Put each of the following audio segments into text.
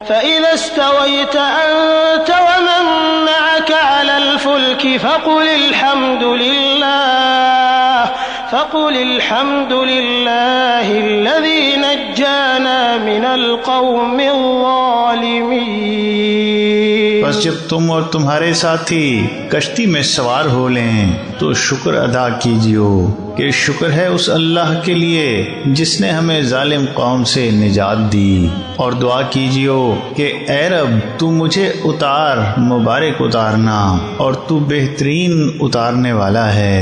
فَإِذَا اسْتَوَيْتَ أَنْتَ وَمَنْ مَعَكَ عَلَى الْفُلْكِ فَقُلِ الْحَمْدُ لِلَّهِ الَّذِي نَجَّانَا مِنَ الْقَوْمِ الظَّالِمِينَ۔ بس جب تم اور تمہارے ساتھی کشتی میں سوار ہو لیں تو شکر ادا کیجیو کہ شکر ہے اس اللہ کے لیے جس نے ہمیں ظالم قوم سے نجات دی، اور دعا کیجیو کہ اے رب تو مجھے اتار، مبارک اتارنا، اور تو بہترین اتارنے والا ہے۔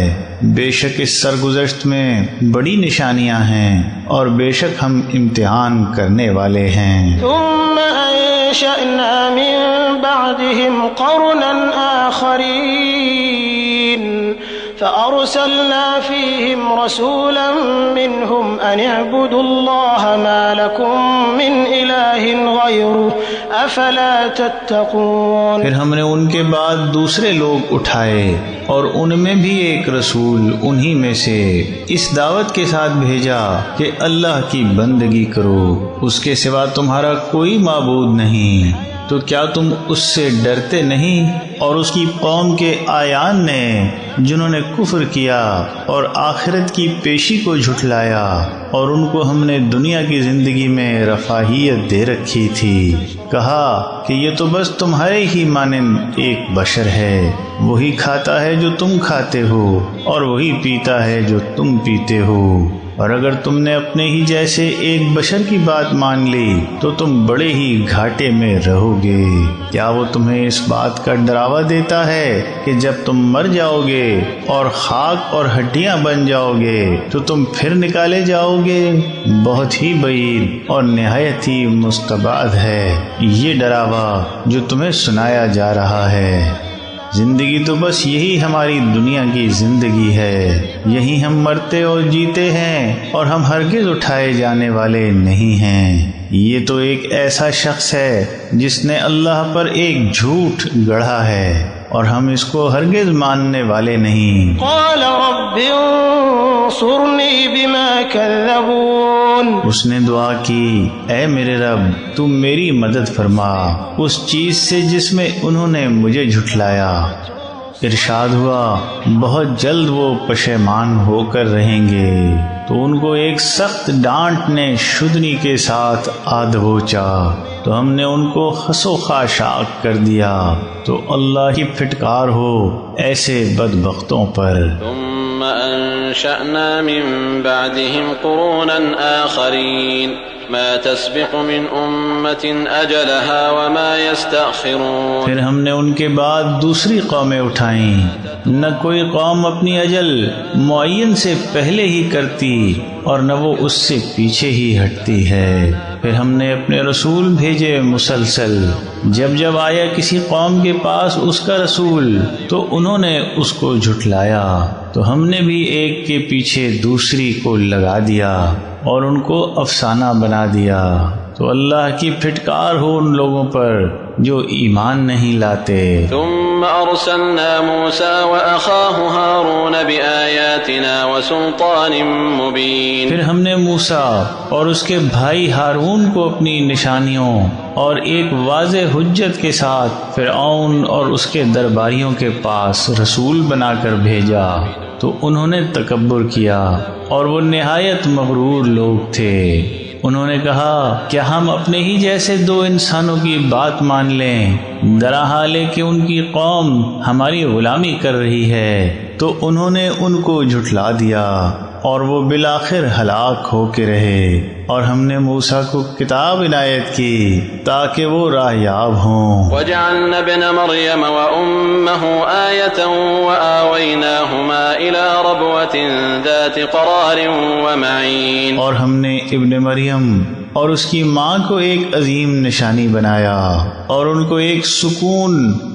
بے شک اس سرگزشت میں بڑی نشانیاں ہیں اور بے شک ہم امتحان کرنے والے ہیں۔ ثم انشأنا من بعدهم قرنا آخرین فأرسلنا فيهم رسولا منهم أن اعبدوا الله ما لكم من إله غيره أفلا تتقون۔ پھر ہم نے ان کے بعد دوسرے لوگ اٹھائے اور ان میں بھی ایک رسول انہی میں سے اس دعوت کے ساتھ بھیجا کہ اللہ کی بندگی کرو، اس کے سوا تمہارا کوئی معبود نہیں، تو کیا تم اس سے ڈرتے نہیں؟ اور اس کی قوم کے آیان نے جنہوں نے کفر کیا اور آخرت کی پیشی کو جھٹلایا، اور ان کو ہم نے دنیا کی زندگی میں رفاہیت دے رکھی تھی، کہا کہ یہ تو بس تمہارے ہی مانند ایک بشر ہے، وہی کھاتا ہے جو تم کھاتے ہو اور وہی پیتا ہے جو تم پیتے ہو، اور اگر تم نے اپنے ہی جیسے ایک بشر کی بات مان لی تو تم بڑے ہی گھاٹے میں رہو گے۔ کیا وہ تمہیں اس بات کا ڈراوا دیتا ہے کہ جب تم مر جاؤ گے اور خاک اور ہڈیاں بن جاؤ گے تو تم پھر نکالے جاؤ گے؟ بہت ہی بعید اور نہایت ہی مستبعد ہے یہ ڈراوا جو تمہیں سنایا جا رہا ہے۔ زندگی تو بس یہی ہماری دنیا کی زندگی ہے، یہی ہم مرتے اور جیتے ہیں، اور ہم ہرگز اٹھائے جانے والے نہیں ہیں۔ یہ تو ایک ایسا شخص ہے جس نے اللہ پر ایک جھوٹ گڑھا ہے اور ہم اس کو ہرگز ماننے والے نہیں۔ قال رب انصرنی بما کذبون۔ اس نے دعا کی، اے میرے رب تو میری مدد فرما اس چیز سے جس میں انہوں نے مجھے جھٹلایا۔ ارشاد ہوا، بہت جلد وہ پشیمان ہو کر رہیں گے۔ تو ان کو ایک سخت ڈانٹ نے شدنی کے ساتھ آ دبوچا، تو ہم نے ان کو خس و خاشاک کر دیا۔ تو اللہ کی پھٹکار ہو ایسے بدبختوں پر۔ ثم انشأنا من بعدهم قرونا آخرین ما تسبق من امت اجلها وما يستأخرون۔ پھر ہم نے ان کے بعد دوسری قومیں اٹھائیں، نہ کوئی قوم اپنی اجل معین سے پہلے ہی کرتی اور نہ وہ اس سے پیچھے ہی ہٹتی ہے۔ پھر ہم نے اپنے رسول بھیجے مسلسل، جب جب آیا کسی قوم کے پاس اس کا رسول تو انہوں نے اس کو جھٹلایا، تو ہم نے بھی ایک کے پیچھے دوسری کو لگا دیا اور ان کو افسانہ بنا دیا۔ تو اللہ کی پھٹکار ہو ان لوگوں پر جو ایمان نہیں لاتے۔ ثم ارسلنا موسى واخاه هارون بآياتنا وسلطان مبين۔ پھر ہم نے موسیٰ اور اس کے بھائی ہارون کو اپنی نشانیوں اور ایک واضح حجت کے ساتھ فرعون اور اس کے درباریوں کے پاس رسول بنا کر بھیجا، تو انہوں نے تکبر کیا اور وہ نہایت مغرور لوگ تھے۔ انہوں نے کہا، کیا ہم اپنے ہی جیسے دو انسانوں کی بات مان لیں، درحال کہ ان کی قوم ہماری غلامی کر رہی ہے؟ تو انہوں نے ان کو جھٹلا دیا اور وہ بالآخر ہلاک ہو کے رہے۔ اور ہم نے موسیٰ کو کتاب عنایت کی تاکہ وہ راہیاب ہوں۔ وجعلنا ابن مریم وامہ آیۃ وآویناہما الی ربوۃ ذات قرار ومعین۔ اور ہم نے ابن مریم اور اس کی ماں کو ایک عظیم نشانی بنایا اور ان کو ایک سکون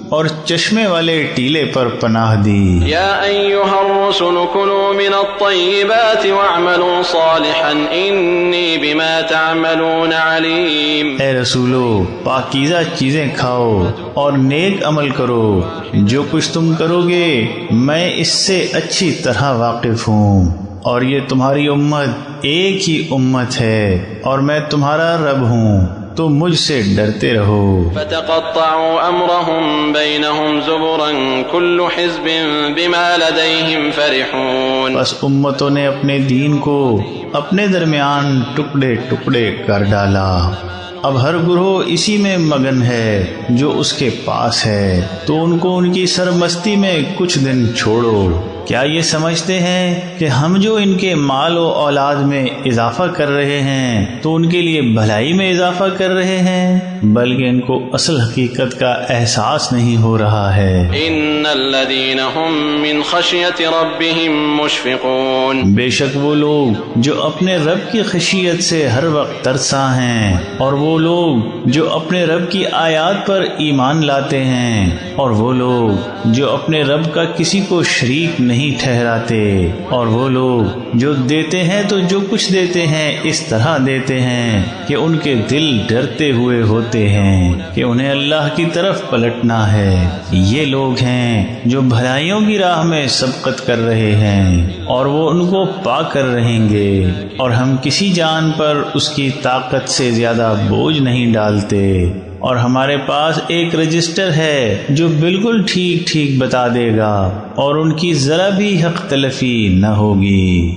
اور چشمے والے ٹیلے پر پناہ دی۔ یا ایھا الرسل کلوا من الطیبات واعملوا صالحا انی بما تعملون علیم۔ اے رسولو، پاکیزہ چیزیں کھاؤ اور نیک عمل کرو، جو کچھ تم کرو گے میں اس سے اچھی طرح واقف ہوں، اور یہ تمہاری امت ایک ہی امت ہے اور میں تمہارا رب ہوں۔ تو مجھ سے ڈرتے رہو۔ فتقطعوا امرهم بينهم زبرا كل حزب بما لديهم فرحون۔ بس امتوں نے اپنے دین کو اپنے درمیان ٹکڑے ٹکڑے کر ڈالا، اب ہر گروہ اسی میں مگن ہے جو اس کے پاس ہے، تو ان کو ان کی سرمستی میں کچھ دن چھوڑو۔ کیا یہ سمجھتے ہیں کہ ہم جو ان کے مال و اولاد میں اضافہ کر رہے ہیں تو ان کے لیے بھلائی میں اضافہ کر رہے ہیں؟ بلکہ ان کو اصل حقیقت کا احساس نہیں ہو رہا ہے۔ ان الذين هم من خشية ربهم مشفقون، بے شک وہ لوگ جو اپنے رب کی خشیت سے ہر وقت ترساں ہیں، اور وہ لوگ جو اپنے رب کی آیات پر ایمان لاتے ہیں، اور وہ لوگ جو اپنے رب کا کسی کو شریک نہیں ٹھہراتے، اور وہ لوگ جو دیتے ہیں تو جو کچھ دیتے ہیں اس طرح دیتے ہیں کہ ان کے دل ڈرتے ہوئے ہوتے ہیں کہ انہیں اللہ کی طرف پلٹنا ہے۔ یہ لوگ ہیں جو بھلائیوں کی راہ میں سبقت کر رہے ہیں، اور وہ ان کو پا کر رہیں گے، اور ہم کسی جان پر اس کی طاقت سے زیادہ بوجھ نہیں ڈالتے، اور ہمارے پاس ایک رجسٹر ہے جو بالکل ٹھیک ٹھیک بتا دے گا، اور ان کی ذرا بھی حق تلفی نہ ہوگی۔